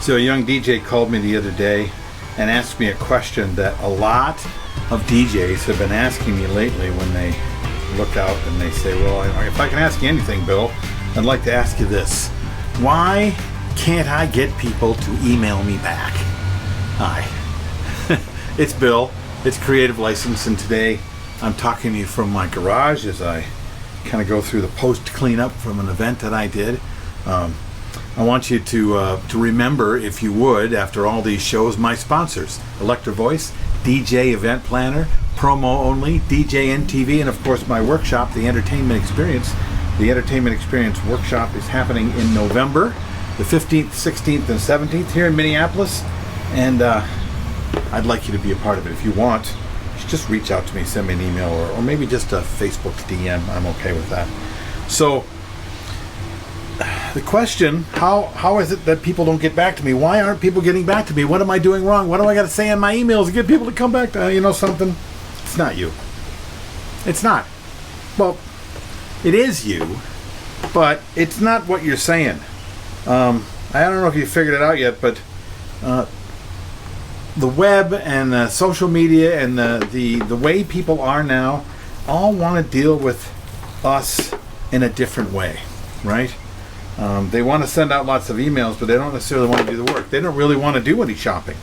So a young DJ called me the other day and asked me a question that a lot of DJs have been asking me lately when they look out and they say, well, if I can ask you anything, Bill, I'd like to ask you this. Why can't I get people to email me back? Hi. It's Bill. It's Creative License, and today I'm talking to you from my garage as I kind of go through the post cleanup from an event that I did. I want you to remember, if you would, after all these shows, my sponsors: Electro Voice, DJ Event Planner, Promo Only, DJ NTV, and of course my workshop, The Entertainment Experience. The Entertainment Experience workshop is happening in November, the 15th, 16th, and 17th here in Minneapolis, and I'd like you to be a part of it. If you want, just reach out to me, send me an email, or maybe just a Facebook DM. I'm okay with that. So the question, how is it that people don't get back to me? Why aren't people getting back to me? What am I doing wrong? What do I got to say in my emails to get people to come back to, something? It's not you. It's not. Well, it is you, but it's not what you're saying. I don't know if you figured it out yet, but the web and social media and the way people are now all want to deal with us in a different way, right? They want to send out lots of emails, but they don't necessarily want to do the work. They don't really want to do any shopping.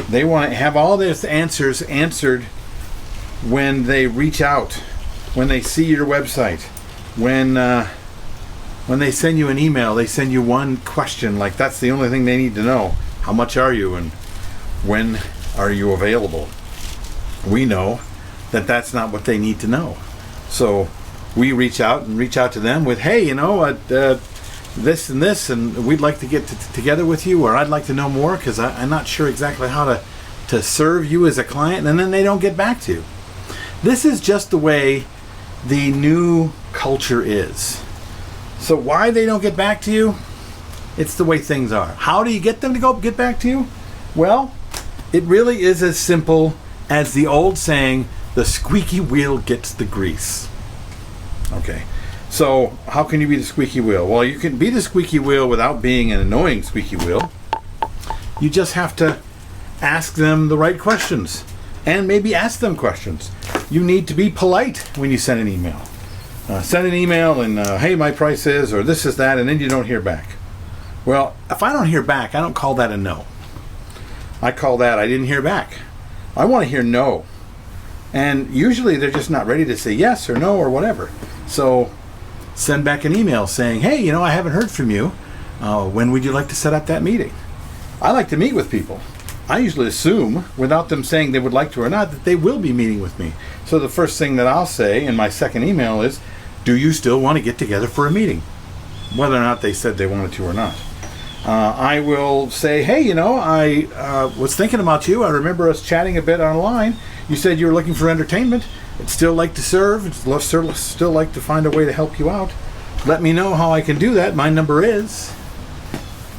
They want to have all their answers answered when they reach out, when they see your website, when they send you an email. They send you one question, like that's the only thing they need to know. How much are you, and when are you available? We know that that's not what they need to know. So we reach out to them with, hey, this and this, and we'd like to get together with you, or I'd like to know more because I'm not sure exactly how to serve you as a client, and then they don't get back to you. This is just the way the new culture is. So why they don't get back to you? It's the way things are. How do you get them to get back to you? Well, it really is as simple as the old saying, the squeaky wheel gets the grease. Okay. So how can you be the squeaky wheel? Well, you can be the squeaky wheel without being an annoying squeaky wheel. You just have to ask them the right questions, and maybe ask them questions. You need to be polite when you send an email. Send an email and, hey, my price is, or this is that, and then you don't hear back. Well, if I don't hear back, I don't call that a no. I call that I didn't hear back. I want to hear no. And usually they're just not ready to say yes or no or whatever. So send back an email saying, hey, I haven't heard from you. When would you like to set up that meeting? I like to meet with people. I usually assume, without them saying they would like to or not, that they will be meeting with me. So the first thing that I'll say in my second email is, do you still want to get together for a meeting? Whether or not they said they wanted to or not. I will say, hey, I was thinking about you. I remember us chatting a bit online. You said you were looking for entertainment. I'd still like to serve. I'd still like to find a way to help you out. Let me know how I can do that. My number is.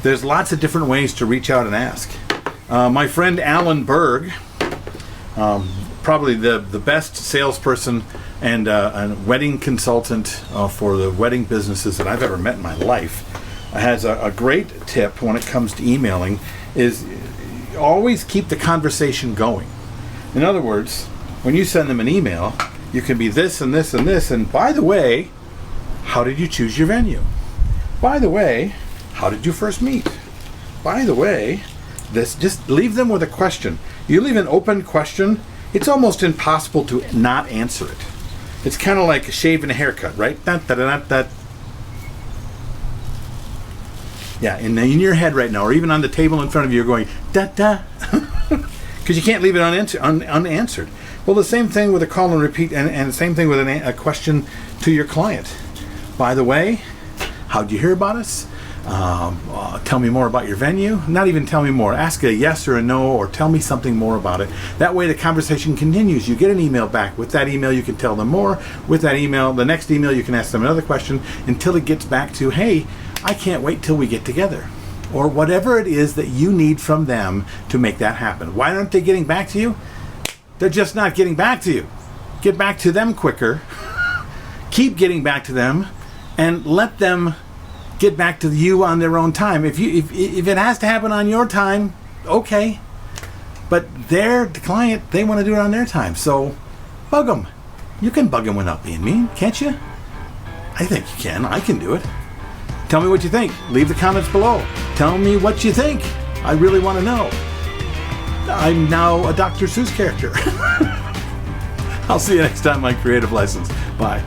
There's lots of different ways to reach out and ask. My friend Alan Berg, probably the best salesperson and a wedding consultant for the wedding businesses that I've ever met in my life, has a great tip when it comes to emailing, is always keep the conversation going. In other words, when you send them an email, you can be this and this and this, and by the way, how did you choose your venue? By the way, how did you first meet? By the way, this, just leave them with a question. You leave an open question, it's almost impossible to not answer it. It's kind of like a shave and a haircut, right? Yeah, in your head right now, or even on the table in front of you, you're going, da-da, because you can't leave it unanswered. Well, the same thing with a call and repeat, and the same thing with a question to your client. By the way, how'd you hear about us? Tell me more about your venue. Not even tell me more. Ask a yes or a no, or tell me something more about it. That way the conversation continues. You get an email back. With that email, you can tell them more. With that email, the next email, you can ask them another question until it gets back to, hey, I can't wait till we get together. Or whatever it is that you need from them to make that happen. Why aren't they getting back to you? They're just not getting back to you. Get back to them quicker. Keep getting back to them, and let them get back to you on their own time. If it has to happen on your time, okay. But they're the client, they want to do it on their time. So bug them. You can bug them without being mean, can't you? I think you can. I can do it. Tell me what you think. Leave the comments below. Tell me what you think. I really want to know. I'm now a Dr. Seuss character. I'll see you next time on Creative Lessons. Bye.